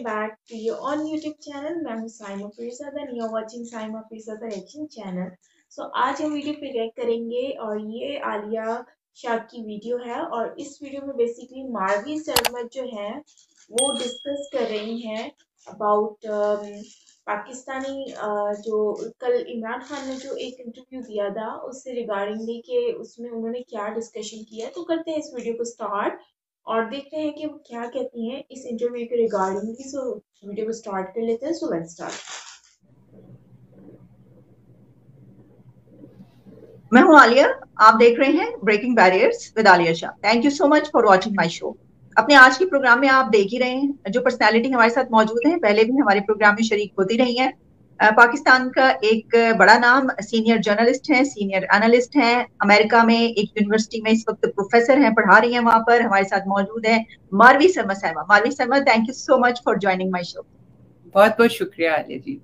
welcome back to your on YouTube channel. मैं हूँ Saima Firzad and you're watching Saima Firzad reaction channel. So आज हम video पे रिएक्ट करेंगे और ये आलिया शाह की वीडियो है और इस वीडियो में बेसिकली मारवी सरमत जो है वो डिस्कस कर रही हैं अबाउट पाकिस्तानी जो कल इमरान खान ने जो एक इंटरव्यू दिया था उससे रिगार्डिंगली कि उसमें उन्होंने क्या डिस्कशन किया है. तो करते हैं इस वीडियो को स्टार्ट और देखते हैं कि वो क्या कहती हैं इस इंटरव्यू के रिगार्डिंगली. सो वीडियो को स्टार्ट कर लेते हैं. So let's start. मैं हूं आलिया, आप देख रहे हैं breaking barriers with Alia Shah. Thank you so much for watching my show. अपने आज के प्रोग्राम में आप देख ही रहे हैं जो पर्सनालिटी हमारे साथ मौजूद हैं, पहले भी हमारे प्रोग्राम में शरीक होती रही हैं. पाकिस्तान का एक बड़ा नाम, सीनियर जर्नलिस्ट हैं, सीनियर एनालिस्ट हैं, अमेरिका में एक यूनिवर्सिटी में इस वक्त प्रोफेसर हैं, पढ़ा रही हैं वहां पर. हमारे साथ मौजूद है Marvi Sarmat sahiba. Marvi Sarmat, thank you so much for joining my show. बहुत बहुत शुक्रिया आलिया जी.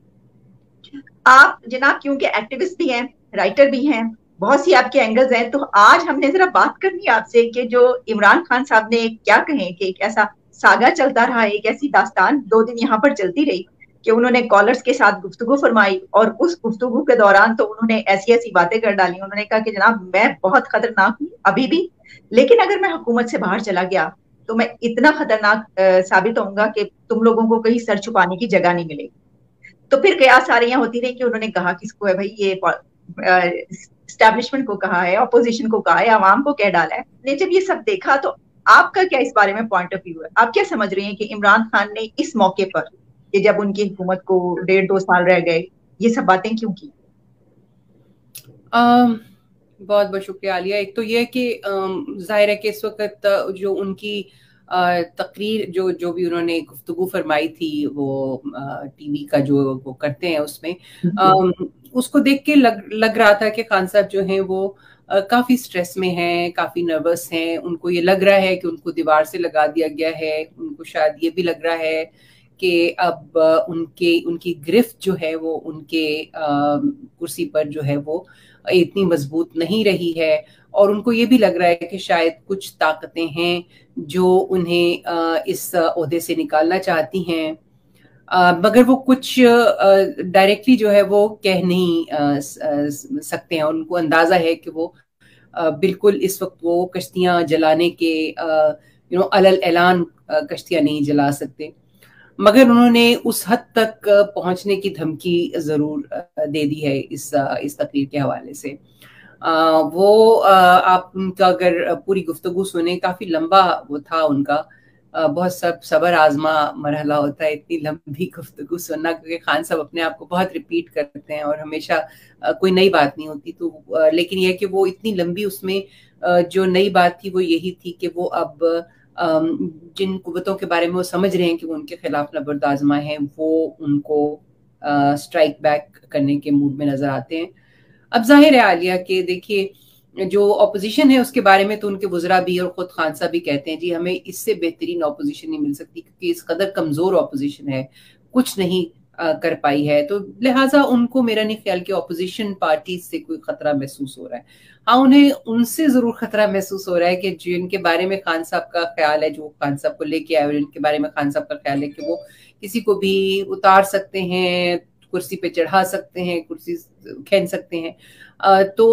आप जनाब क्योंकि एक्टिविस्ट भी हैं, राइटर भी हैं, बहुत सी आपके एंगल्स हैं, तो आज हमने जरा बात करनी है आपसे कि जो इमरान खान साहब ने क्या कहें कि एक ऐसा सागा चलता रहा, एक ऐसी दास्तान 2 दिन यहाँ पर चलती रही कि उन्होंने कॉलर्स के साथ गुफ्तगू फरमाई और उस गुफ्तगू के दौरान तो उन्होंने ऐसी ऐसी बातें कर डाली. उन्होंने कहा कि जनाब मैं बहुत खतरनाक हूँ अभी भी, लेकिन अगर मैं हुकूमत से बाहर चला गया तो मैं इतना खतरनाक साबित होऊंगा कि तुम लोगों को कहीं सर छुपाने की जगह नहीं मिलेगी. तो फिर कयास सारियां होती रही कि उन्होंने कहा किसको है भाई, ये एस्टैब्लिशमेंट को कहा है, ऑपोजिशन को कहा है, आवाम को कह डाला है. ने जब ये सब देखा तो आपका क्या इस बारे में पॉइंट ऑफ व्यू है? आप क्या समझ रही हैं कि इमरान खान ने इस मौके पर कि जब उनकी हुकूमत को 1.5-2 साल रह गए ये सब बातें क्यों की? बहुत बहुत शुक्रिया आलिया. एक तो ये कि जाहिर है कि इस वक्त जो उनकी तकरीर जो भी उन्होंने गुफ्तगू फरमाई थी वो टीवी का जो वो करते हैं उसमें उसको देख के लग रहा था कि खान साहब जो हैं वो काफी स्ट्रेस में हैं, काफी नर्वस हैं. उनको ये लग रहा है कि उनको दीवार से लगा दिया गया है. उनको शायद ये भी लग रहा है कि अब उनकी गिरफ्त जो है वो उनके कुर्सी पर जो है वो इतनी मजबूत नहीं रही है और उनको ये भी लग रहा है कि शायद कुछ ताकतें हैं जो उन्हें इस ओहदे से निकालना चाहती हैं, मगर वो कुछ डायरेक्टली जो है वो कह नहीं सकते हैं. उनको अंदाजा है कि वो बिल्कुल इस वक्त वो कश्तियां जलाने के अलल ऐलान कश्तियां नहीं जला सकते, मगर उन्होंने उस हद तक पहुंचने की धमकी जरूर दे दी है इस तकरीर के हवाले से. वो आप उनका अगर पूरी गुफ्तगू सुने, काफी लंबा वो था उनका. बहुत सब सबर आजमा मरहला होता है इतनी लंबी गुफ्तगू सुनना, क्योंकि खान साहब अपने आप को बहुत रिपीट करते हैं और हमेशा कोई नई बात नहीं होती. तो लेकिन यह कि वो इतनी लंबी, उसमें जो नई बात थी वो यही थी कि वो अब जिन कुव्वतों के बारे में वो समझ रहे हैं कि वो उनके खिलाफ नबर्द आजमा हैं, वो उनको स्ट्राइक बैक करने के मूड में नजर आते हैं. अब जाहिर है आलिया कि देखिए जो अपोजिशन है उसके बारे में तो उनके वुज़रा भी और खुद खान साहब भी कहते हैं जी हमें इससे बेहतरीन अपोजिशन नहीं मिल सकती, क्योंकि इस कदर कमजोर अपोजिशन है, कुछ नहीं कर पाई है. तो लिहाजा उनको मेरा नहीं ख्याल कि अपोजिशन पार्टी से कोई खतरा महसूस हो रहा है. हाँ, उन्हें उनसे जरूर खतरा महसूस हो रहा है कि जिनके बारे में खान साहब का ख्याल है, जो खान साहब को लेके आए, जिनके बारे में खान साहब का ख्याल है कि वो किसी को भी उतार सकते हैं, कुर्सी पे चढ़ा सकते हैं, कुर्सी खींच सकते हैं. तो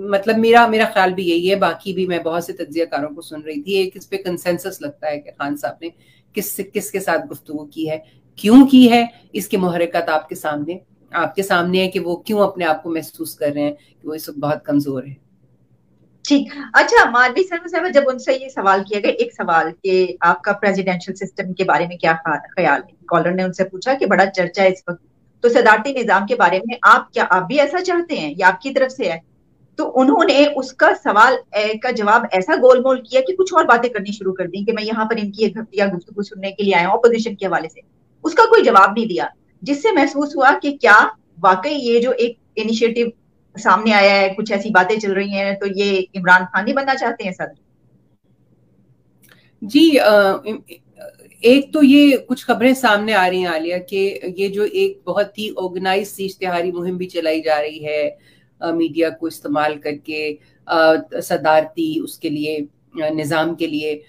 मतलब मेरा ख्याल भी यही है. बाकी भी मैं बहुत से तज्जियाकारों को सुन रही थी, एक इस पे कंसेंसस लगता है कि खान साहब ने किसके साथ गुफ्तगू की है, क्यों की है, इसके मुहर्रिकात आपके सामने है कि वो क्यों अपने आप को महसूस कर रहे हैं कि वो इस वक्त बहुत कमजोर है. ठीक. अच्छा मारवी साहब, जब उनसे ये सवाल किया गया, एक सवाल कि आपका प्रेसिडेंशियल सिस्टम के बारे में क्या ख्याल है, कॉलर ने उनसे पूछा कि बड़ा चर्चा है इस वक्त तो सदारती निजाम के बारे में, आप भी ऐसा चाहते हैं या आपकी तरफ से है? तो उन्होंने उसका सवाल का जवाब ऐसा गोलमोल किया कि कुछ और बातें करनी शुरू कर दी कि मैं यहाँ पर इनकी घटिया गुफ्तगू सुनने के लिए आया हूँ ऑपोजिशन के हवाले से. उसका कोई जवाब नहीं दिया, जिससे महसूस हुआ कि क्या वाकई ये जो एक इनिशिएटिव सामने आया है, कुछ ऐसी बातें चल रही हैं, तो ये इमरान खान ही बनना चाहते हैं सर? जी, एक तो ये कुछ खबरें सामने आ रही हैं आलिया कि ये जो एक बहुत ही ऑर्गेनाइज सी इश्तिहारी मुहिम भी चलाई जा रही है मीडिया को इस्तेमाल करके सदारती उसके लिए निज़ाम के लिए,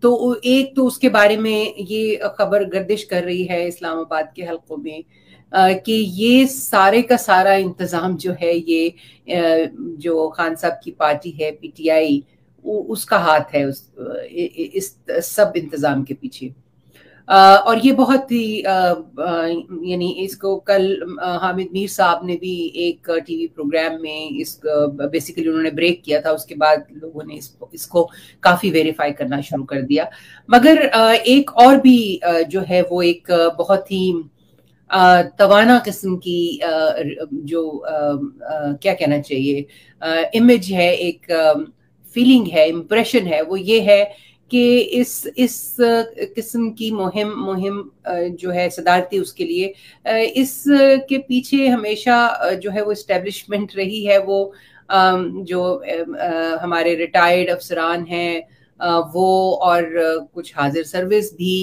تو ایک تو اس کے بارے میں یہ خبر گردش کر رہی ہے اسلام آباد کے حلقوں میں کہ یہ سارے کا سارا انتظام جو ہے یہ جو خان صاحب کی پارٹی ہے PTI اس کا ہاتھ ہے اس سب انتظام کے پیچھے. اور یہ بہت ہی یعنی اس کو کل حامد میر صاحب نے بھی ایک ٹی وی پروگرام میں اس بیسیکلی انہوں نے بریک کیا تھا, اس کے بعد لوگوں نے اس کو کافی ویریفائی کرنا شروع کر دیا. مگر ایک اور بھی جو ہے وہ ایک بہت ہی توانا قسم کی جو کیا کہنا چاہیے امیج ہے, ایک فیلنگ ہے, امپریشن ہے, وہ یہ ہے کہ اس قسم کی مہم جو ہے صدارتی اس کے لیے اس کے پیچھے ہمیشہ جو ہے وہ اسٹیبلشمنٹ رہی ہے. وہ جو ہمارے ریٹائرڈ افسران ہیں وہ اور کچھ حاضر سروس بھی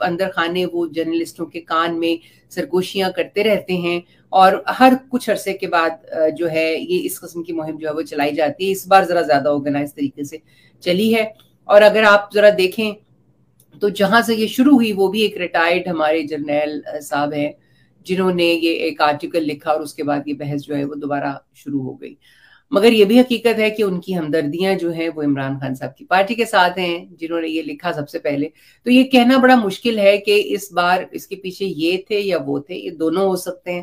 اندر خانے وہ جرنلسٹوں کے کان میں سرگوشیاں کرتے رہتے ہیں, اور ہر کچھ عرصے کے بعد جو ہے یہ اس قسم کی مہم جو ہے وہ چلائی جاتی ہے. اس بار ذرا زیادہ آرگنائز طریقے سے چلی ہے, اور اگر آپ ذرا دیکھیں تو جہاں سے یہ شروع ہوئی وہ بھی ایک ریٹائرڈ ہمارے جرنیل صاحب ہیں جنہوں نے یہ ایک آرٹیکل لکھا, اور اس کے بعد یہ بحث جو ہے وہ دوبارہ شروع ہو گئی. مگر یہ بھی حقیقت ہے کہ ان کی ہمدردیاں جو ہیں وہ عمران خان صاحب کی پارٹی کے ساتھ ہیں جنہوں نے یہ لکھا سب سے پہلے. تو یہ کہنا بڑا مشکل ہے کہ اس بار اس کے پیچھے یہ تھے یا وہ تھے, یہ دونوں ہو سکتے ہیں.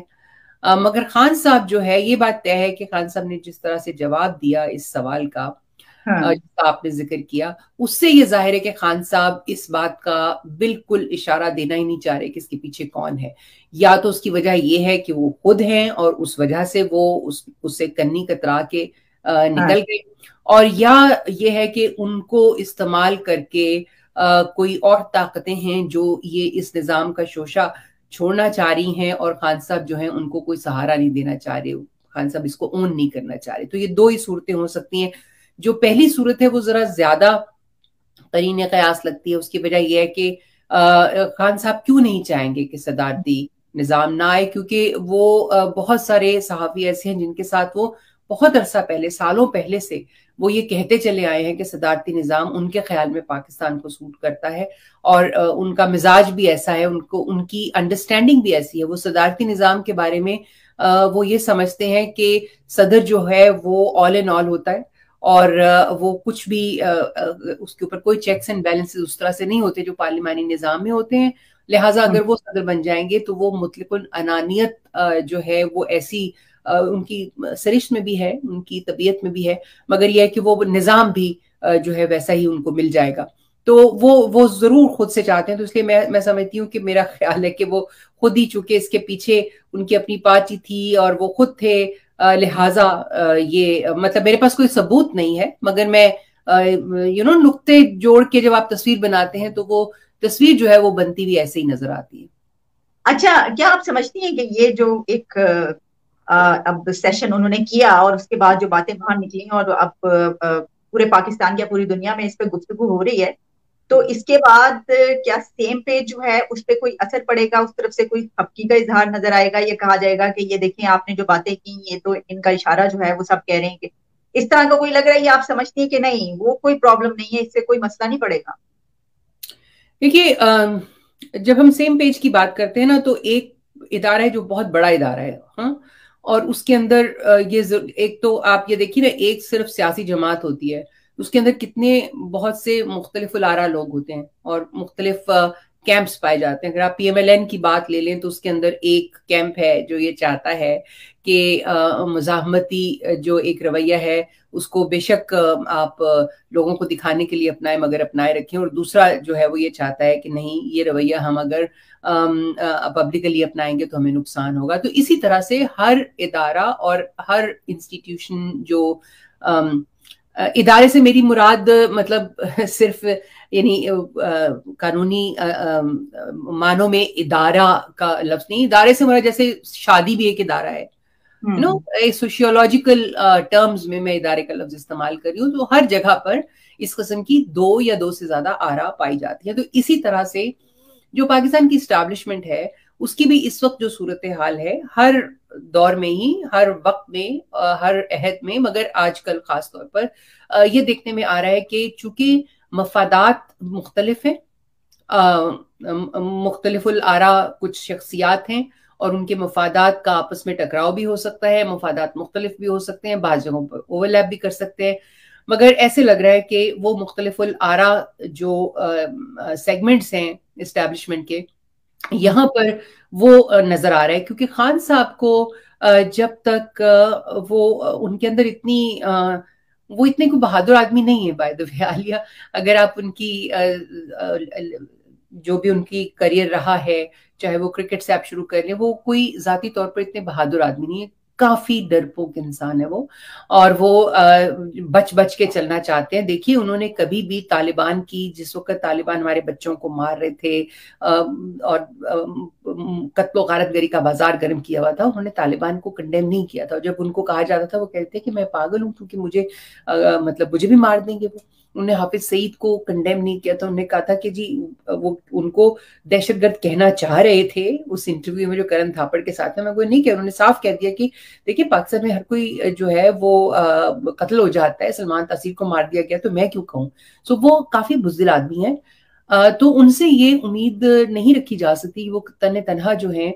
مگر خان صاحب جو ہے یہ بات طے ہے کہ خان صاحب نے جس طرح سے جواب دیا اس سوال کا جس کا آپ نے ذکر کیا, اس سے یہ ظاہر ہے کہ خان صاحب اس بات کا بالکل اشارہ دینا ہی نہیں چاہ رہے کہ اس کے پیچھے کون ہے. یا تو اس کی وجہ یہ ہے کہ وہ خود ہیں اور اس وجہ سے وہ اس سے کنی کترا کے نکل گئے, اور یا یہ ہے کہ ان کو استعمال کر کے کوئی اور طاقتیں ہیں جو یہ اس نظام کا شوشہ چھوڑنا چاہ رہی ہیں, اور خان صاحب جو ہیں ان کو کوئی سہارا نہیں دینا چاہ رہے, خان صاحب اس کو اون نہیں کرنا چاہ رہے. تو یہ دو ہی صورتیں ہو سکتی ہیں. جو پہلی صورت ہے وہ ذرا زیادہ قرین قیاس لگتی ہے. اس کی وجہ یہ ہے کہ خان صاحب کیوں نہیں چاہیں گے کہ صدارتی نظام نہ آئے, کیونکہ وہ بہت سارے صحافی ایسے ہیں جن کے ساتھ وہ بہت عرصہ پہلے, سالوں پہلے سے وہ یہ کہتے چلے آئے ہیں کہ صدارتی نظام ان کے خیال میں پاکستان کو سوٹ کرتا ہے, اور ان کا مزاج بھی ایسا ہے, ان کی انڈرسٹینڈنگ بھی ایسی ہے. وہ صدارتی نظام کے بارے میں وہ یہ سمجھتے ہیں کہ صدر جو ہے وہ آل ان آل ہوتا ہے, اور وہ کچھ بھی اس کے اوپر کوئی چیکس اینڈ بیلنس اس طرح سے نہیں ہوتے جو پارلیمانی نظام میں ہوتے ہیں. لہٰذا اگر وہ صدر بن جائیں گے تو وہ مطلق انانیت جو ہے وہ ایسی ان کی سرشت میں بھی ہے, ان کی طبیعت میں بھی ہے, مگر یہ ہے کہ وہ نظام بھی جو ہے ویسا ہی ان کو مل جائے گا. تو وہ ضرور خود سے چاہتے ہیں. تو اس لیے میں سمجھتی ہوں کہ میرا خیال ہے کہ وہ خود ہی, چونکہ اس کے پیچھے ان کی اپنی پارٹی تھی اور وہ خود تھے, لہٰذا یہ مطلب میرے پاس کوئی ثبوت نہیں ہے, مگر میں نقطے جوڑ کے جب آپ تصویر بناتے ہیں تو وہ تصویر جو ہے وہ بنتی بھی ایسے ہی نظر آتی ہے. اچھا, کیا آپ سمجھتی ہیں کہ یہ جو ایک اب سیشن انہوں نے کیا اور اس کے بعد جو باتیں باہر نکلی اور اب پورے پاکستان یا پوری دنیا میں اس پہ گفتگو ہو رہی ہے, تو اس کے بعد کیا سیم پیج جو ہے اس پہ کوئی اثر پڑے گا, اس طرف سے کوئی خفگی کا اظہار نظر آئے گا, یہ کہا جائے گا کہ یہ دیکھیں آپ نے جو باتیں کی یہ تو ان کا اشارہ جو ہے وہ سب کہہ رہے ہیں, کہ اس طرح کا کوئی لگ رہا ہے, یا آپ سمجھتی ہیں کہ نہیں وہ کوئی پرابلم نہیں ہے, اس سے کوئی مسئلہ نہیں پڑے گا؟ دیکھیے, جب ہم سیم پیج کی بات کرتے ہیں نا تو ایک ادارہ ہے جو بہت بڑا ادارہ ہے, ہاں, اور اس کے اندر یہ ایک تو آپ یہ دیکھیے نا, ایک صرف سیاسی جماعت ہوتی ہے, اس کے اندر کتنے بہت سے مختلف الآراء لوگ ہوتے ہیں اور مختلف کیمپس پائے جاتے ہیں. اگر آپ PMLN کی بات لے لیں تو اس کے اندر ایک کیمپ ہے جو یہ چاہتا ہے کہ مزاحمتی جو ایک رویہ ہے اس کو بے شک آپ لوگوں کو دکھانے کے لیے اپنائیں مگر اپنائے رکھیں, اور دوسرا جو ہے وہ یہ چاہتا ہے کہ نہیں, یہ رویہ ہم اگر پبلکلی اپنائیں گے تو ہمیں نقصان ہوگا. تو اسی طرح سے ہر ادارہ اور ہر انسٹیٹیوشن, جو ادارے سے میری مراد مطلب صرف یعنی قانونی معنوں میں ادارہ کا لفظ نہیں, ادارے سے مراد جیسے شادی بھی ایک ادارہ ہے, سوشیولوجیکل ٹرمز میں ادارے کا لفظ استعمال کر رہی ہوں. تو ہر جگہ پر اس قسم کی دو یا دو سے زیادہ آراء پائی جاتی ہیں. تو اسی طرح سے جو پاکستان کی اسٹیبلشمنٹ ہے اس کی بھی اس وقت جو صورتحال ہے, ہر دور میں ہی, ہر وقت میں, ہر عہد میں, مگر آج کل خاص طور پر یہ دیکھنے میں آ رہا ہے کہ چونکہ مفادات مختلف ہیں، مختلف الآرا کچھ شخصیات ہیں اور ان کے مفادات کا آپس میں ٹکراؤ بھی ہو سکتا ہے، مفادات مختلف بھی ہو سکتے ہیں، بعض جگہوں پر اوورلیپ بھی کر سکتے ہیں، مگر ایسے لگ رہا ہے کہ وہ مختلف الآرا جو سیگمنٹس ہیں اسٹیبلشمنٹ کے، یہاں پر وہ نظر آ رہا ہے، کیونکہ خان صاحب کو جب تک وہ ان کے اندر وہ اتنے کوئی بہادر آدمی نہیں ہے بائی دا وے عالیہ، اگر آپ ان کی جو بھی ان کی کریئر رہا ہے، چاہے وہ کرکٹ سے آپ شروع کر لیں، وہ کوئی ذاتی طور پر اتنے بہادر آدمی نہیں ہے، کافی ڈرپوک انسان ہے وہ، اور وہ بچ بچ کے چلنا چاہتے ہیں۔ دیکھیے انہوں نے کبھی بھی طالبان کی، جس وقت طالبان ہمارے بچوں کو مار رہے تھے اور قتل و غارت گری کا بازار گرم کیا ہوا تھا، انہوں نے طالبان کو کنڈیم نہیں کیا تھا، اور جب ان کو کہا جاتا تھا وہ کہتے کہ میں پاگل ہوں کیونکہ مجھے بھی مار دیں گے وہ۔ انہوں نے حافظ سعید کو کنڈیم نہیں کیا تھا، انہوں نے کہا تھا کہ جی وہ ان کو دہشت گرد کہنا چاہ رہے تھے اس انٹرویو میں جو کرن تھاپڑ کے ساتھ ہے، میں وہ نہیں کہہ، انہوں نے صاف کہہ دیا کہ دیکھیے پاکستان میں ہر کوئی جو ہے وہ قتل ہو جاتا ہے، سلمان تاثیر کو مار دیا گیا تو میں کیوں کہوں۔ سو وہ کافی بزدل آدمی ہیں، تو ان سے یہ امید نہیں رکھی جا سکتی، وہ تنہا جو ہیں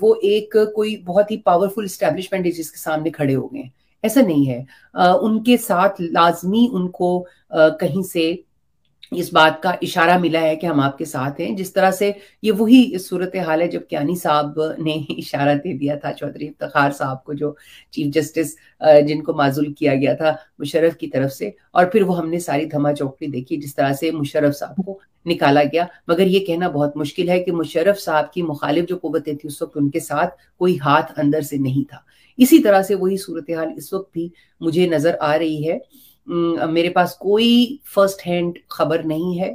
وہ ایک کوئی بہت ہی پاورفل اسٹیبلشمنٹ ہے جس کے سامنے کھڑے ہو گئے ہیں، ایسا نہیں ہے۔ ان کے ساتھ لازمی ان کو کہیں سے اس بات کا اشارہ ملا ہے کہ ہم آپ کے ساتھ ہیں، جس طرح سے یہ وہی صورتحال ہے جب کیانی صاحب نے اشارہ دے دیا تھا چودھری افتخار صاحب کو، جو چیف جسٹس جن کو معزول کیا گیا تھا مشرف کی طرف سے، اور پھر وہ ہم نے ساری دھما چوکڑی دیکھی جس طرح سے مشرف صاحب کو نکالا گیا، مگر یہ کہنا بہت مشکل ہے کہ مشرف صاحب کی مخالف جو قوتیں تھیں اس وقت ان کے ساتھ کوئی ہاتھ اندر سے نہیں تھا۔ اسی طرح سے وہی صورتحال اس وقت بھی مجھے نظر آ رہی ہے۔ میرے پاس کوئی فرسٹ ہینڈ خبر نہیں ہے،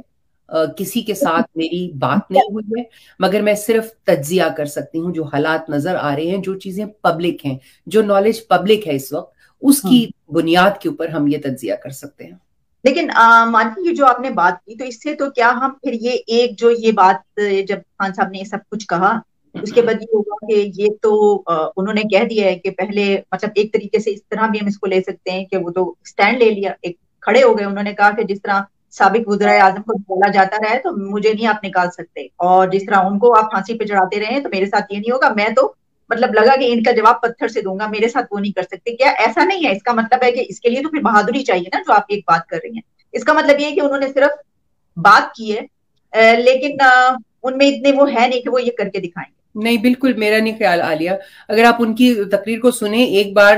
کسی کے ساتھ میری بات نہیں ہوئی ہے، مگر میں صرف تجزیہ کر سکتی ہوں جو حالات نظر آ رہے ہیں، جو چیزیں پبلک ہیں، جو نالج پبلک ہے اس وقت، اس کی بنیاد کے اوپر ہم یہ تجزیہ کر سکتے ہیں۔ لیکن مانتی یہ جو آپ نے بات کی، تو اس سے تو کیا ہم پھر یہ بات جب خان صاحب نے یہ سب کچھ کہا اس کے بعد یہ ہوگا کہ یہ تو انہوں نے کہہ دیا ہے کہ پہلے، مطلب ایک طریقے سے اس طرح بھی ہم اس کو لے سکتے ہیں کہ وہ تو سٹینڈ لے لیا، ایک کھڑے ہو گئے، انہوں نے کہا کہ جس طرح سابق وزرائے اعظم کو بولا جاتا رہا ہے تو مجھے نہیں آپ نکال سکتے، اور جس طرح ان کو آپ پھانسی پہ چڑھاتے رہے تو میرے ساتھ یہ نہیں ہوگا، میں تو مطلب لگا کہ ان کا جواب پتھر سے دوں گا، میرے ساتھ وہ نہیں کر سکتے۔ کیا ایسا نہیں ہے؟ اس کا مطلب ہے کہ اس کے لیے تو پھر بہادری چاہیے نا، جو آپ ایک بات کر رہی ہیں۔ اس کا مطلب یہ ہے کہ انہوں نے صرف بات کی ہے، لیکن ان میں اتنے وہ ہے نہیں کہ وہ یہ کر کے دکھائیں گے۔ نہیں، بالکل میرا نہیں خیال عالیہ، اگر آپ ان کی تقریر کو سنیں ایک بار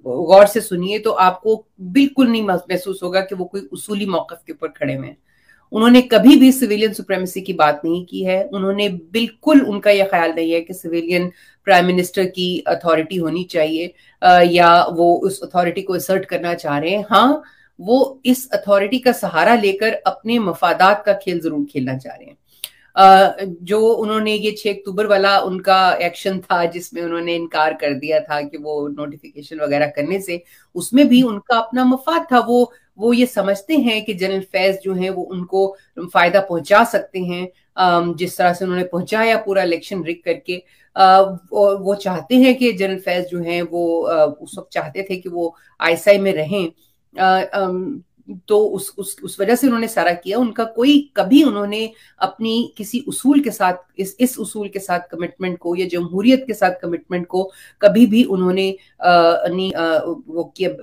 غور سے سنیے تو آپ کو بالکل نہیں محسوس ہوگا کہ وہ کوئی اصولی موقف کے اوپر کھڑے ہوئے ہیں۔ انہوں نے کبھی بھی سویلین سپریمیسی کی بات نہیں کی ہے، انہوں نے بالکل، ان کا یہ خیال نہیں ہے کہ سویلین پرائم منسٹر کی اتھارٹی ہونی چاہیے یا وہ اس اتھارٹی کو اسرٹ کرنا چاہ رہے ہیں۔ ہاں، وہ اس اتھارٹی کا سہارا لے کر اپنے مفادات کا کھیل ضرور کھیلنا چاہ رہے ہیں۔ جو انہوں نے یہ 6 اکتوبر والا ان کا ایکشن تھا جس میں انہوں نے انکار کر دیا تھا کہ وہ نوٹیفیکیشن وغیرہ کرنے سے، اس میں بھی ان کا اپنا مفاد تھا، وہ یہ سمجھتے ہیں کہ جنرل فیض جو ہیں وہ ان کو فائدہ پہنچا سکتے ہیں، جس طرح سے انہوں نے پہنچایا پورا الیکشن رگ کر کے۔ وہ چاہتے ہیں کہ جنرل فیض جو ہیں وہ اس وقت چاہتے تھے کہ وہ ISI میں رہیں، تو اس وجہ سے انہوں نے سارا کیا۔ ان کا کوئی کبھی انہوں نے اپنی کسی اصول کے ساتھ، اس اصول کے ساتھ کمٹمنٹ کو یا جمہوریت کے ساتھ کمٹمنٹ کو کبھی بھی انہوں نے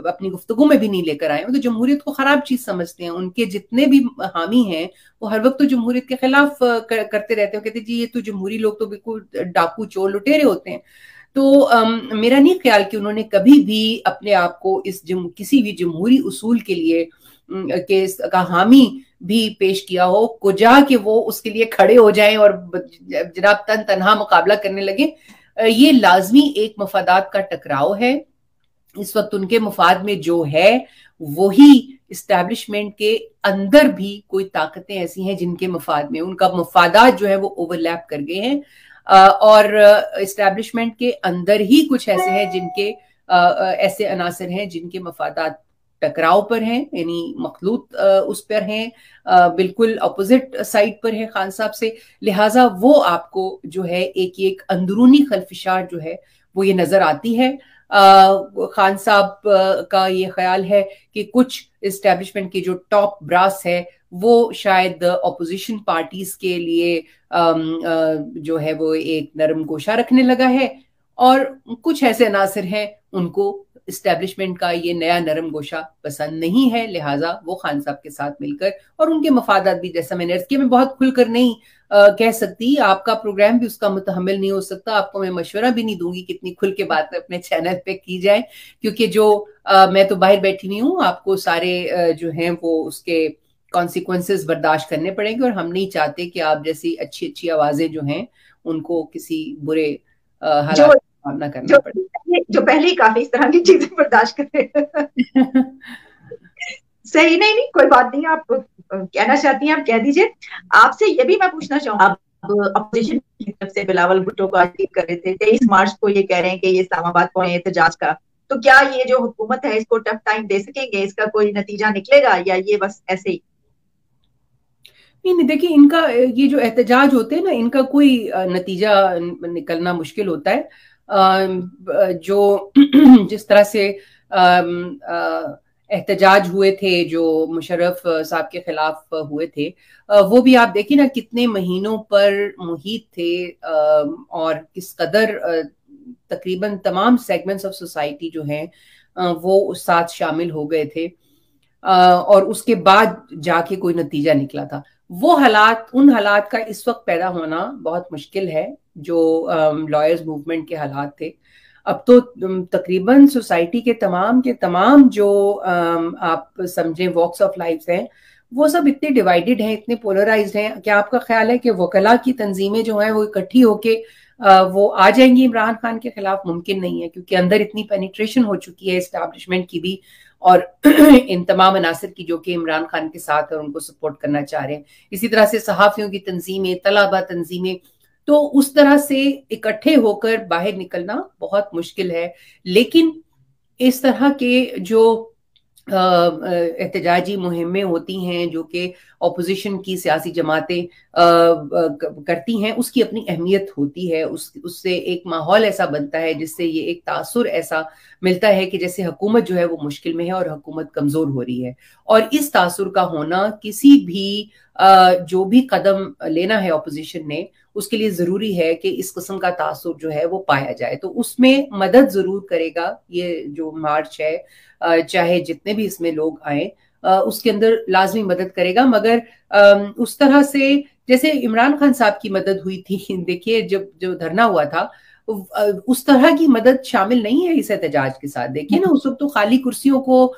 اپنی گفتگو میں بھی نہیں لے کر آئے۔ وہ تو جمہوریت کو خراب چیز سمجھتے ہیں، ان کے جتنے بھی حامی ہیں وہ ہر وقت تو جمہوریت کے خلاف کرتے رہتے ہیں، کہتے ہیں جی یہ تو جمہوری لوگ تو بالکل ڈاکو چور لٹیرے ہوتے ہیں۔ تو میرا نہیں خیال کہ انہوں نے کبھی بھی اپنے آپ کو کسی بھی جمہوری اصول کے لیے کا حامی بھی پیش کیا ہو، کجا کہ وہ اس کے لیے کھڑے ہو جائیں اور جناب تنہا مقابلہ کرنے لگے۔ یہ لازمی ایک مفادات کا ٹکراؤ ہے۔ اس وقت ان کے مفاد میں جو ہے وہی اسٹیبلشمنٹ کے اندر بھی کوئی طاقتیں ایسی ہیں جن کے مفاد میں ان کا مفادات جو ہے وہ اوورلیپ کر گئے ہیں، اور اسٹیبلشمنٹ کے اندر ہی کچھ ایسے ہیں جن کے ایسے عناصر ہیں جن کے مفادات ٹکراؤ پر ہیں، یعنی مخلوط اس پر ہیں، بالکل اپوزٹ سائڈ پر ہے خان صاحب سے، لہٰذا وہ آپ کو جو ہے ایک اندرونی خلفشار جو ہے वो ये नजर आती है। खान साहब का ये ख्याल है कि कुछ इस्टेब्लिशमेंट की जो टॉप ब्रास है वो शायद अपोजिशन पार्टीज के लिए जो है वो एक नरम गोशा रखने लगा है, और कुछ ऐसे अनासर हैं उनको इस्टेब्लिशमेंट का ये नया नरम गोशा पसंद नहीं है, लिहाजा वो खान साहब के साथ मिलकर, और उनके मफादात भी, जैसा मैंने अर्ज किया, मैं बहुत खुलकर नहीं कह सकती, आपका प्रोग्राम भी उसका मुतहम्मिल नहीं हो सकता, आपको मैं मशवरा भी नहीं दूंगी कितनी खुल के बातें अपने चैनल पे की जाए, क्योंकि जो मैं तो बाहर बैठी हुई हूँ, आपको सारे जो हैं वो उसके कॉन्सिक्वेंसेस बर्दाश्त करने पड़ेंगे, और हम नहीं चाहते कि आप जैसी अच्छी अच्छी आवाजें जो हैं उनको किसी बुरे हालात का सामना करना पड़े। जो पहले ही काफी इस तरह की चीजें बर्दाश्त करते सही, नहीं नहीं कोई बात नहीं, आप कहना चाहती हैं आप कह दीजिए। आपसे ये भी मैं पूछना चाहूँ, आप अपोजिशन की तरफ से बिलावल भुट्टो को आज कर रहे थे, 23 मार्च को ये कह रहे हैं कि ये इस्लामाबाद को है एहतजाज का, तो क्या ये जो हुकूमत है इसको टफ टाइम दे सकेंगे, इसका कोई नतीजा निकलेगा या ये बस ऐसे ही? नहीं, देखिए, इनका ये जो एहतजाज होते हैं ना, इनका कोई नतीजा निकलना मुश्किल होता है। जो जिस तरह से एहतजाज हुए थे जो मुशर्रफ साहब के खिलाफ हुए थे, वो भी आप देखिए ना कितने महीनों पर मुहित थे, और किस कदर तकरीबन तमाम सेगमेंट्स ऑफ सोसाइटी जो हैं वो उस साथ शामिल हो गए थे, और उसके बाद जाके कोई नतीजा निकला था। वो हालात, उन हालात का इस वक्त पैदा होना बहुत मुश्किल है जो लॉयर्स मूवमेंट के हालात थे। अब तो तकरीबन सोसाइटी के तमाम जो आप समझें वॉक्स ऑफ लाइफ हैं, वो सब इतने डिवाइडेड हैं, इतने पोलराइज्ड हैं। क्या आपका ख्याल है कि वकला की तंजीमें जो हैं वो इकट्ठी होके वो आ जाएंगी इमरान खान के खिलाफ? मुमकिन नहीं है, क्योंकि अंदर इतनी पेनिट्रेशन हो चुकी है एस्टैब्लिशमेंट की भी, और इन तमाम अनासर की जो कि इमरान खान के साथ और उनको सपोर्ट करना चाह रहे हैं। इसी तरह से सहाफियों की तंजीमें, तलबा तंजीमें, तो उस तरह से इकट्ठे होकर बाहर निकलना बहुत मुश्किल है। लेकिन इस तरह के जो एहतजाजी मुहिमें होती हैं जो कि अपोजिशन की सियासी जमातें करती हैं, उसकी अपनी अहमियत होती है। उससे एक माहौल ऐसा बनता है जिससे ये एक तासुर ऐसा मिलता है कि जैसे हुकूमत जो है वो मुश्किल में है और हुकूमत कमजोर हो रही है, और इस तासुर का होना किसी भी जो भी कदम लेना है अपोजिशन ने, उसके लिए जरूरी है कि इस किस्म का तासुर जो है वो पाया जाए। तो उसमें मदद जरूर करेगा ये जो मार्च है, चाहे जितने भी इसमें लोग आए, उसके अंदर लाजमी मदद करेगा, मगर उस तरह से जैसे इमरान खान साहब की मदद हुई थी, देखिए जब जो धरना हुआ था, उस तरह की मदद शामिल नहीं है इस एहतजाज के साथ। देखिए ना, उस वक्त तो खाली कुर्सियों को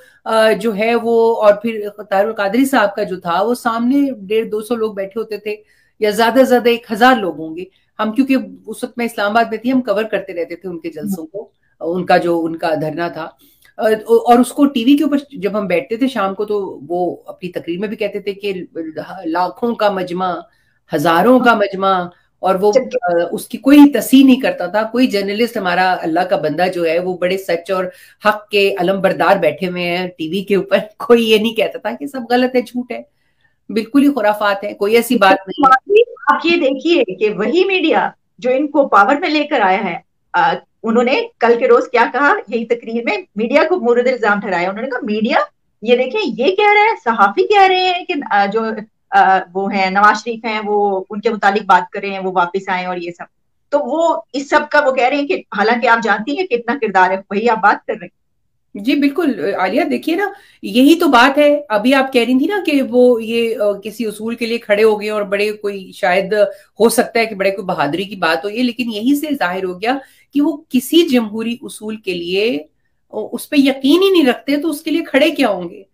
जो है वो, और फिर तारुल कादरी साहब का जो था वो सामने 150-200 लोग बैठे होते थे, या ज्यादा ज्यादा 1000 लोग होंगे। हम क्योंकि उस वक्त मैं इस्लामाबाद में थी, हम कवर करते रहते थे उनके जलसों को, उनका धरना था, और उसको टीवी के ऊपर जब हम बैठते थे शाम को, तो वो अपनी तकरीर में भी कहते थे कि लाखों का मजमा, हजारों का मजमा, और वो उसकी कोई तस्हीह नहीं करता था। कोई जर्नलिस्ट, हमारा अल्लाह का बंदा जो है वो बड़े सच और हक के अलमबरदार बैठे हुए हैं टीवी के ऊपर, कोई ये नहीं कहता था कि सब गलत है, झूठ है, बिल्कुल ही खुराफात है, कोई ऐसी बात नहीं है। आप ये देखिए कि वही मीडिया जो इनको पावर में लेकर आया है, उन्होंने कल के रोज क्या कहा, यही तकरीर में मीडिया को मुर्द इल्जाम ठहराया। उन्होंने कहा मीडिया ये देखें, ये कह रहे हैं, सहाफी कह रहे हैं कि जो वो हैं नवाज शरीफ हैं वो उनके मुतालिक बात कर रहे हैं, वो वापस आए, और ये सब, तो वो इस सब का वो कह रहे हैं कि हालांकि आप जानती हैं कितना किरदार है, वही आप बात कर रहे हैं। जी बिल्कुल आलिया, देखिए ना, यही तो बात है। अभी आप कह रही थी ना कि वो ये किसी उसूल के लिए खड़े हो गए, और बड़े कोई शायद हो सकता है कि बड़े कोई बहादुरी की बात हो ये, लेकिन यही से जाहिर हो गया कि वो किसी जमहूरी उसूल के लिए उस पर यकीन ही नहीं रखते, तो उसके लिए खड़े क्या होंगे?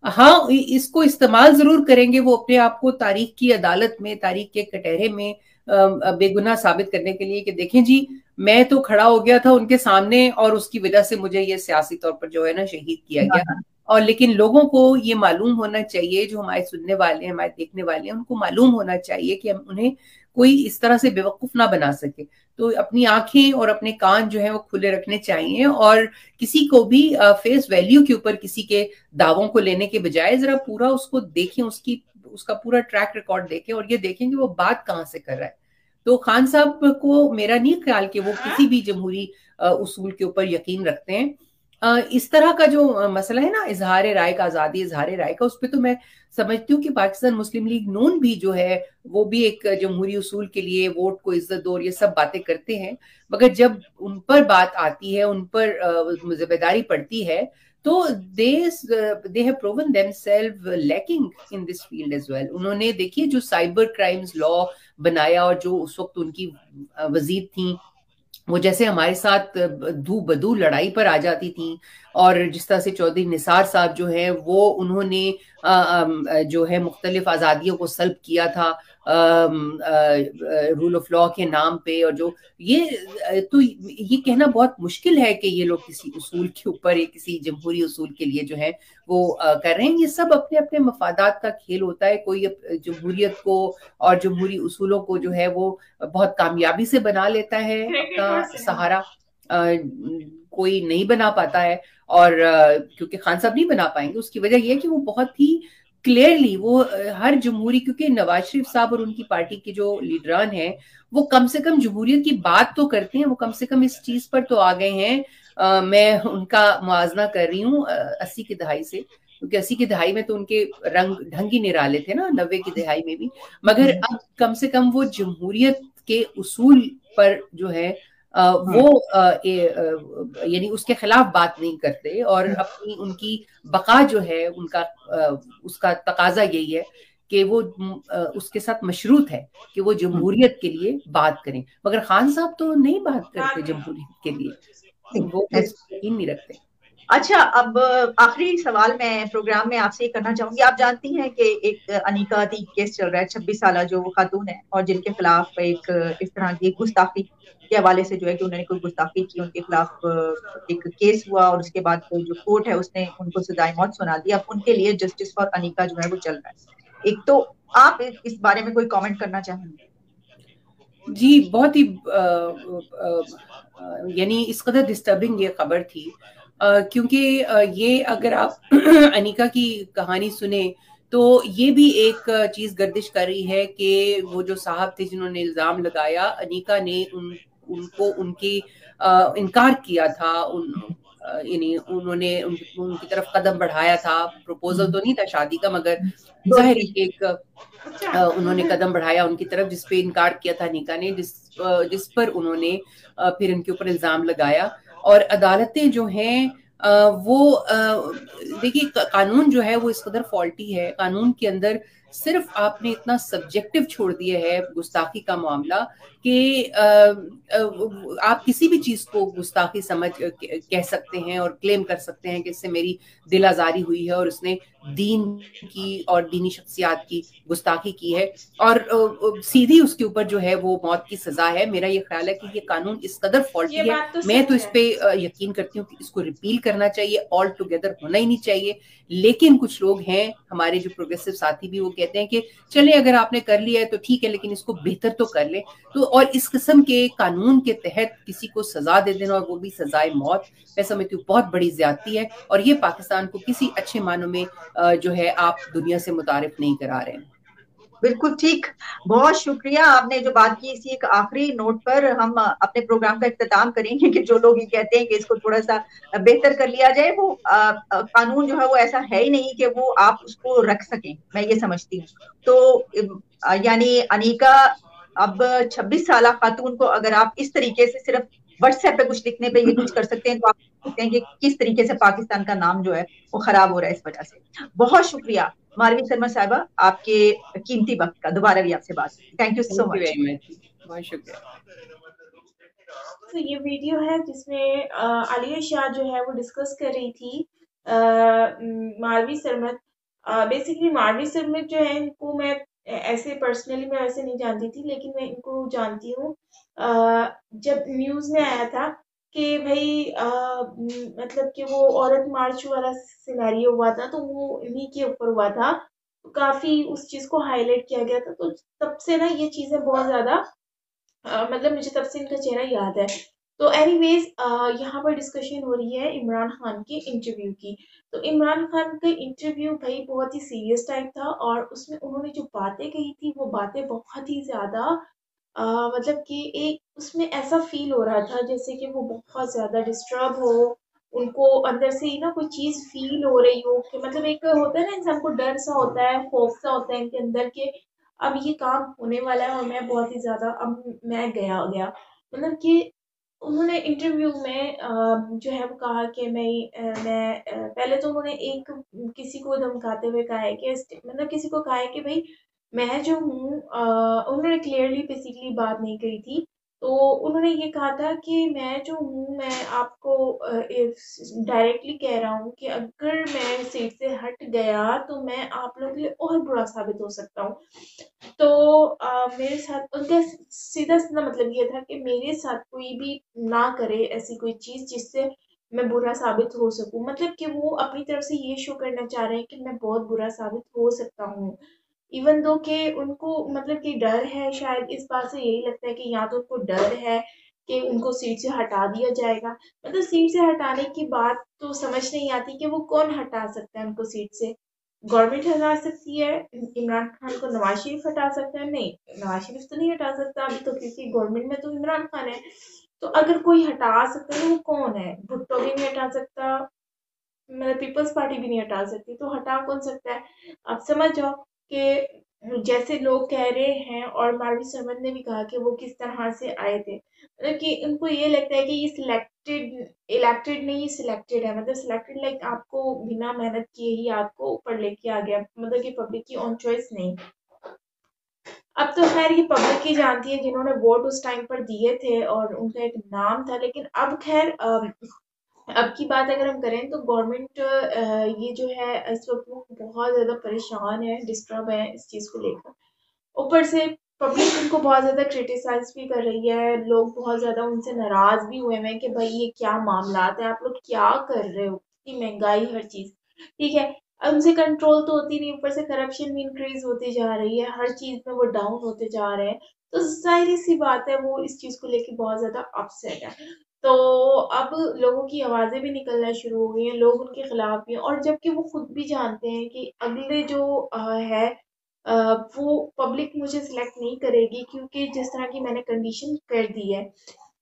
हाँ, इसको इस्तेमाल जरूर करेंगे वो अपने आप को तारीख की अदालत में, तारीख के कटहरे में बेगुनाह साबित करने के लिए कि देखें जी, मैं तो खड़ा हो गया था उनके सामने, और उसकी वजह से मुझे ये सियासी तौर पर जो है ना शहीद किया गया। और लेकिन लोगों को ये मालूम होना चाहिए, जो हमारे सुनने वाले हैं, हमारे देखने वाले हैं, उनको मालूम होना चाहिए कि हम उन्हें कोई इस तरह से बेवकूफ ना बना सके। तो अपनी आंखें और अपने कान जो है वो खुले रखने चाहिए, और किसी को भी फेस वैल्यू के ऊपर किसी के दावों को लेने के बजाय जरा पूरा उसको देखें, उसका पूरा ट्रैक रिकॉर्ड देखें, और ये देखें कि वो बात कहाँ से कर रहा है। तो खान साहब को मेरा नहीं ख्याल कि वो किसी भी जमहूरी उसूल के ऊपर यकीन रखते हैं। इस तरह का जो मसला है ना इजहार राय का, आज़ादी इजहार राय का, उस पर तो मैं समझती हूँ कि पाकिस्तान मुस्लिम लीग नून भी जो है वो भी एक जमहूरी उसूल के लिए वोट को इज्जत दो और ये सब बातें करते हैं, मगर जब उन पर बात आती है, उन पर जिम्मेदारी पड़ती है, तो they have proven themselves lacking in this field as well. उन्होंने देखिए जो साइबर क्राइम्स लॉ बनाया और जो उस वक्त उनकी वजीर थी, वो जैसे हमारे साथ दू बदू लड़ाई पर आ जाती थी, और जिस तरह से चौधरी निसार साहब जो है वो उन्होंने जो है मुख्तलिफ आज़ादियों को सल्ब किया था रूल ऑफ लॉ के नाम पे, और जो ये कहना बहुत मुश्किल है कि ये लोग किसी उसूल के ऊपर, किसी जमहूरी उसूल के लिए जो है वो कर रहे हैं। ये सब अपने अपने मफादात का खेल होता है। कोई जमहूरियत को और जमहूरी उसूलों को जो है वो बहुत कामयाबी से बना लेता है अपना सहारा, कोई नहीं बना पाता है, और क्योंकि खान साहब नहीं बना पाएंगे, उसकी वजह यह है कि वो बहुत ही क्लियरली वो हर जमहूरी, क्योंकि नवाज शरीफ साहब और उनकी पार्टी के जो लीडरान हैं वो कम से कम जमहूरियत की बात तो करते हैं, वो कम से कम इस चीज पर तो आ गए हैं। मैं उनका मुआवजा कर रही हूँ 80 की दहाई से, क्योंकि 80 की दहाई में तो उनके ढंग ही निराले थे ना, 90 की दहाई में भी, मगर अब कम से कम वो जमहूरियत के उसूल पर जो है वो यानी उसके खिलाफ बात नहीं करते, और अपनी उनकी बका जो है उनका उसका तकाजा यही है कि वो उसके साथ मशरूत है कि वो जमहूरियत के लिए बात करें, मगर खान साहब तो नहीं बात करते जमहूरियत के लिए, वो यकीन नहीं रखते। अच्छा, अब आखिरी सवाल मैं प्रोग्राम में आपसे ये करना चाहूंगी। आप जानती हैं कि एक अनीका अतीक केस चल रहा है, 26 साल जो वो खातून है और जिनके खिलाफ एक इस तरह की गुस्ताखी के हवाले से जो है कि उन्होंने कोई गुस्ताखी की, उनके खिलाफ एक केस हुआ और उसके बाद जो कोर्ट है उसने उनको सजाए मौत सुना दी। अब उनके लिए जस्टिस फॉर अनीका जो है वो चल रहा है। एक तो आप इस बारे में कोई कॉमेंट करना चाहेंगे? जी, बहुत ही यानी इस कदर डिस्टर्बिंग ये खबर थी, क्योंकि ये अगर आप अनीका की कहानी सुने तो ये भी एक चीज गर्दिश कर रही है कि वो जो साहब थे जिन्होंने इल्जाम लगाया, अनीका ने उनको उनकी इनकार किया था, यानी उन्होंने उनकी तरफ कदम बढ़ाया था, प्रपोजल तो नहीं था शादी का, मगर जाहिर एक उन्होंने कदम बढ़ाया उनकी तरफ, जिसपे इनकार किया था अनीका ने, जिस पर उन्होंने फिर उनके ऊपर इल्जाम लगाया। और अदालतें जो हैं वो देखिए, कानून जो है वो इस कदर फॉल्टी है, कानून के अंदर सिर्फ आपने इतना सब्जेक्टिव छोड़ दिया है गुस्ताखी का मामला कि आप किसी भी चीज को गुस्ताखी समझ कह सकते हैं और क्लेम कर सकते हैं कि इससे मेरी दिल आजारी हुई है और उसने दीन की और दीनी शख्सियात की गुस्ताखी की है, और सीधी उसके ऊपर जो है वो मौत की सजा है। मेरा ये ख्याल है कि ये कानून इस कदर फॉल्टी है, मैं तो इस पे यकीन करती हूँ कि इसको रिपील करना चाहिए, ऑल टुगेदर होना ही नहीं चाहिए। लेकिन कुछ लोग हैं हमारे जो प्रोग्रेसिव साथी भी, वो कहते हैं कि चले अगर आपने कर लिया है तो ठीक है, लेकिन इसको बेहतर तो कर ले। तो और इस किस्म के कानून के तहत किसी को सजा दे देना, और वो भी सजाए मौत, मैं समझती हूँ बहुत बड़ी ज्यादती है, और ये पाकिस्तान को किसी अच्छे मानों में जो है आप दुनिया से मुतारिफ नहीं करा रहे हैं। बिल्कुल ठीक, बहुत शुक्रिया आपने जो बात की। इसी एक आखिरी नोट पर हम अपने प्रोग्राम का इख्तिताम करेंगे कि जो लोग ये कहते हैं कि इसको थोड़ा सा बेहतर कर लिया जाए, वो कानून जो है वो ऐसा है ही नहीं कि वो आप उसको रख सकें, मैं ये समझती हूँ। तो यानी अनीका अब 26 साल खातून को अगर आप इस तरीके से सिर्फ व्हाट्सएप पे कुछ लिखने पे ये कुछ कर सकते हैं, तो आप सकते हैं कि किस तरीके से पाकिस्तान का नाम जो है वो खराब हो रहा है इस वजह से। बहुत शुक्रिया मारवी शर्मा साहिबा, आपके कीमती वक्त का। दोबारा भी आपसे बात। Thank you so much. बहुत शुक्रिया। तो ये वीडियो है जिसमें आलिया शाह जो है वो डिस्कस कर रही थी मारवी सरमत। बेसिकली मारवी सरमत जो है, इनको मैं ऐसे पर्सनली मैं ऐसे नहीं जानती थी, लेकिन मैं इनको जानती हूँ। जब न्यूज़ में आया था कि भाई मतलब कि वो औरत मार्च वाला सिनेरियो हुआ था, तो वो इन्हीं के ऊपर हुआ था, तो काफ़ी उस चीज़ को हाईलाइट किया गया था। तो तब से ना ये चीज़ें बहुत ज़्यादा मतलब मुझे तब से इनका चेहरा याद है। तो एनीवेज यहाँ पर डिस्कशन हो रही है इमरान खान के इंटरव्यू की। तो इमरान खान का इंटरव्यू भाई बहुत ही सीरियस टाइप था, और उसमें उन्होंने जो बातें कही थी वो बातें बहुत ही ज़्यादा مطلب کہ ایک اس میں ایسا فیل ہو رہا تھا جیسے کہ وہ بہت زیادہ ڈسٹرب ہو، ان کو اندر سے ہی نا کوئی چیز فیل ہو رہی ہو کہ مطلب ایک ہوتا ہے نا انسان کو ڈر سا ہوتا ہے، خوف سا ہوتا ہے ان کے اندر کہ اب یہ کام ہونے والا ہے اور میں بہت ہی زیادہ اب میں گیا مطلب کہ انہوں نے انٹرویو میں جو ہے وہ کہا کہ پہلے تو انہوں نے ایک کسی کو دھمکاتے ہوئے کہا ہے کہ مطلب کسی کو کہا ہے کہ بھائی میں جو ہوں انہوں نے کلیئرلی بیسیکلی بات نہیں کری تھی، تو انہوں نے یہ کہا تھا کہ میں جو ہوں میں آپ کو ڈائریکٹلی کہہ رہا ہوں کہ اگر میں سیٹ سے ہٹ گیا تو میں آپ لوگوں کے لیے اور برا ثابت ہو سکتا ہوں. تو میرے ساتھ ان کا سیدھا سیدھا مطلب یہ تھا کہ میرے ساتھ کوئی بھی نہ کرے ایسی کوئی چیز جس سے میں برا ثابت ہو سکوں، مطلب کہ وہ اپنی طرف سے یہ شو کرنا چاہ رہے ہیں کہ میں بہت برا ثابت ہو سکتا ہوں، ایون دو کہ ان کو مطلب کہ ڈر ہے، شاید اس بات سے یہی لگتا ہے کہ یا تو ان کو ڈر ہے کہ ان کو سیٹ سے ہٹا دیا جائے گا. مطلب سیٹ سے ہٹانے کی بات تو سمجھ نہیں آتی کہ وہ کون ہٹا سکتا ہے ان کو سیٹ سے. گورنمنٹ ہٹا سکتی ہے، عمران خان کو نواز شریف ہٹا سکتا ہے؟ نہیں، نواز شریف تو نہیں ہٹا سکتا ابھی تو، کیونکہ گورنمنٹ میں تو عمران خان ہے. تو اگر کوئی ہٹا سکتا ہے تو وہ کون ہے؟ بھٹو بھی نہیں ہٹا سکتا، مطلب پیپلز پارٹی بھی نہیں ہٹا سکتی، تو ہٹا کون سکتا ہے؟ آپ سمجھ جاؤ کہ جیسے لوگ کہہ رہے ہیں، اور ماروی سرمد نے بھی کہا کہ وہ کس طرح سے آئے تھے، مطلب کہ ان کو یہ لگتا ہے کہ یہ الیکٹڈ نہیں، سلیکٹڈ ہے، مطلب سلیکٹڈ لائک آپ کو بنا محنت کیے ہی آپ کو اوپر لے کے آ گیا، مطلب کہ پبلک کی آن چوائس نہیں. اب تو خیر یہ پبلک ہی جانتی ہے جنہوں نے ووٹ اس ٹائم پر دیے تھے اور ان کا ایک نام تھا، لیکن اب خیر اب کی بات اگر ہم کریں تو گورنمنٹ یہ جو ہے اس وقت وہ بہت زیادہ پریشان ہے، ڈسٹرب ہے اس چیز کو لے کر. اوپر سے پبلک ان کو بہت زیادہ کرٹیسائز بھی کر رہی ہے، لوگ بہت زیادہ ان سے ناراض بھی ہوئے ہیں کہ بھائی یہ کیا معاملات ہیں، آپ لوگ کیا کر رہے ہو، اتنی مہنگائی ہر چیز. ٹھیک ہے، ان سے کنٹرول تو ہوتی نہیں، اوپر سے کرپشن بھی انکریز ہوتی جا رہی ہے، ہر چیز میں وہ ڈاؤن ہوتے جا رہے ہیں، تو ظاہری سی بات ہے وہ اس چیز کو لے کے بہت زیادہ اپسیٹ ہے. تو اب لوگوں کی آوازیں بھی نکلنا شروع ہو گئی ہیں، لوگ ان کے خلاف بھی ہیں، اور جبکہ وہ خود بھی جانتے ہیں کہ اگلے جو ہے وہ پبلک مجھے سلیکٹ نہیں کرے گی، کیونکہ جس طرح کی میں نے کنڈیشن کر دی ہے.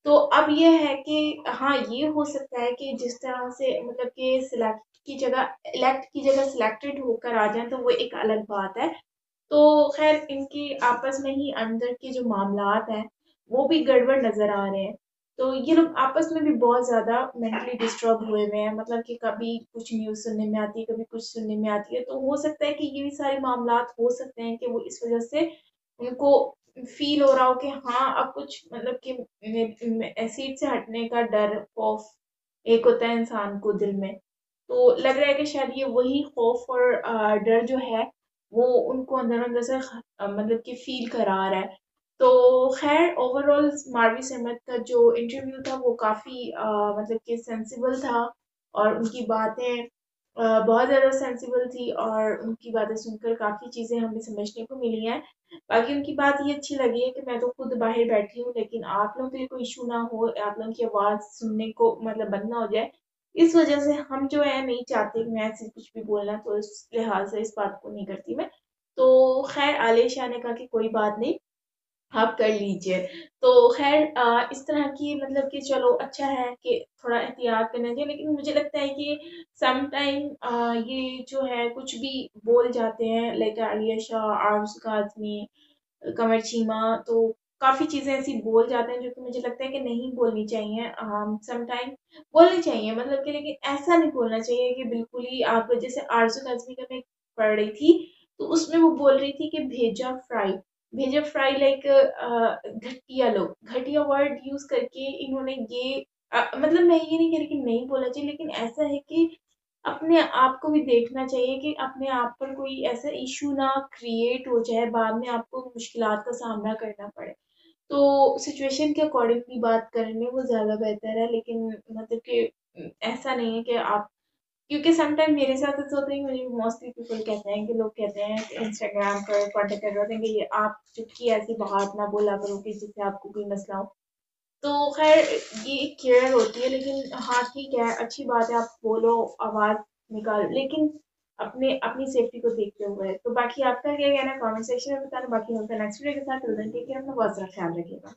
تو اب یہ ہے کہ ہاں یہ ہو سکتا ہے کہ جس طرح سے مطلب کہ سلیکٹ کی جگہ الیکٹ کی جگہ سلیکٹڈ ہو کر آ جائیں تو وہ ایک الگ بات ہے. تو خیر ان کی آپس میں ہی اندر کے جو معاملات ہیں وہ بھی گڑبڑ نظر آ رہے ہیں. تو یہ لوگ آپس میں بھی بہت زیادہ مینٹلی ڈسٹرب ہوئے ہوئے ہیں، مطلب کہ کبھی کچھ نیوز سننے میں آتی ہے، کبھی کچھ سننے میں آتی ہے. تو ہو سکتا ہے کہ یہ بھی سارے معاملات ہو سکتے ہیں کہ وہ اس وجہ سے ان کو فیل ہو رہا ہو کہ ہاں اب کچھ مطلب کہ سیٹ سے ہٹنے کا ڈر، خوف ایک ہوتا ہے انسان کو دل میں، تو لگ رہا ہے کہ شاید یہ وہی خوف اور ڈر جو ہے وہ ان کو اندر اندر سے مطلب کہ فیل کرا رہا ہے. تو خیر اوور آل ماروی سمت کا جو انٹرویو تھا وہ کافی مطلب کہ سینسیبل تھا، اور ان کی باتیں بہت زیادہ سینسیبل تھی، اور ان کی باتیں سن کر کافی چیزیں ہمیں سمجھنے کو ملی ہیں. باقی ان کی بات یہ اچھی لگی ہے کہ میں تو خود باہر بیٹھی ہوں، لیکن آپ لوگوں کے لیے کوئی ایشو نہ ہو، آپ لوگوں کی آواز سننے کو مطلب بند نہ ہو جائے، اس وجہ سے ہم جو ہے نہیں چاہتے کہ میں ایسے کچھ بھی بولنا، تو اس لحاظ سے اس بات کو نہیں کرتی میں. تو خیر عالیہ شاہ نے کہا کہ کوئی بات نہیں آپ کر لیجئے. تو خیر اس طرح کی مطلب کہ چلو اچھا ہے کہ تھوڑا احتیاط کرنا چاہیے، لیکن مجھے لگتا ہے کہ سم ٹائم یہ جو ہے کچھ بھی بول جاتے ہیں لائک عالیہ شاہ، عارض کاظمی، قمر چیمہ، تو کافی چیزیں ایسی بول جاتے ہیں جو کہ مجھے لگتا ہے کہ نہیں بولنی چاہیے. سم ٹائم بولنی چاہیے مطلب کہ، لیکن ایسا نہیں بولنا چاہیے کہ بالکل ہی آپ جیسے عارض کاظمی کا میں پڑھ رہی تھی تو اس میں وہ بول رہی تھی کہ بھیجا فرائی لائک گھٹیا، لوگ گھٹیا ورڈ یوز کر کے انہوں نے یہ مطلب میں یہ نہیں کہہ رہی کہ نہیں بولنا چاہیے، لیکن ایسا ہے کہ اپنے آپ کو بھی دیکھنا چاہیے کہ اپنے آپ پر کوئی ایسا ایشو نہ کریٹ ہو جائے، بعد میں آپ کو مشکلات کا سامنا کرنا پڑے. تو سچویشن کے اکارڈنگلی بات کرنے وہ زیادہ بہتر ہے، لیکن مطلب کہ ایسا نہیں ہے کہ آپ، کیونکہ سم ٹائم میرے ساتھ ایسا ہوتا ہے کہ مجھے موسٹلی پیپل کہتے ہیں کہ لوگ کہتے ہیں کہ انسٹاگرام پر کانٹیکٹ کر رہے ہوتے ہیں کہ یہ آپ چٹکی ایسی بات نہ بولا کرو کہ جس سے آپ کو کوئی مسئلہ ہو. تو خیر یہ ایک کیئر ہوتی ہے، لیکن ہاں ٹھیک ہے اچھی بات ہے آپ بولو، آواز نکال، لیکن اپنی سیفٹی کو دیکھتے ہوئے. تو باقی آپ کا کیا کہنا ہے کامنٹ سیکشن میں بتانا. باقی ہم نیکسٹ ویڈیو کے ساتھ ملتے ہیں. ہم نے بہت سارا خیال رکھیے گا.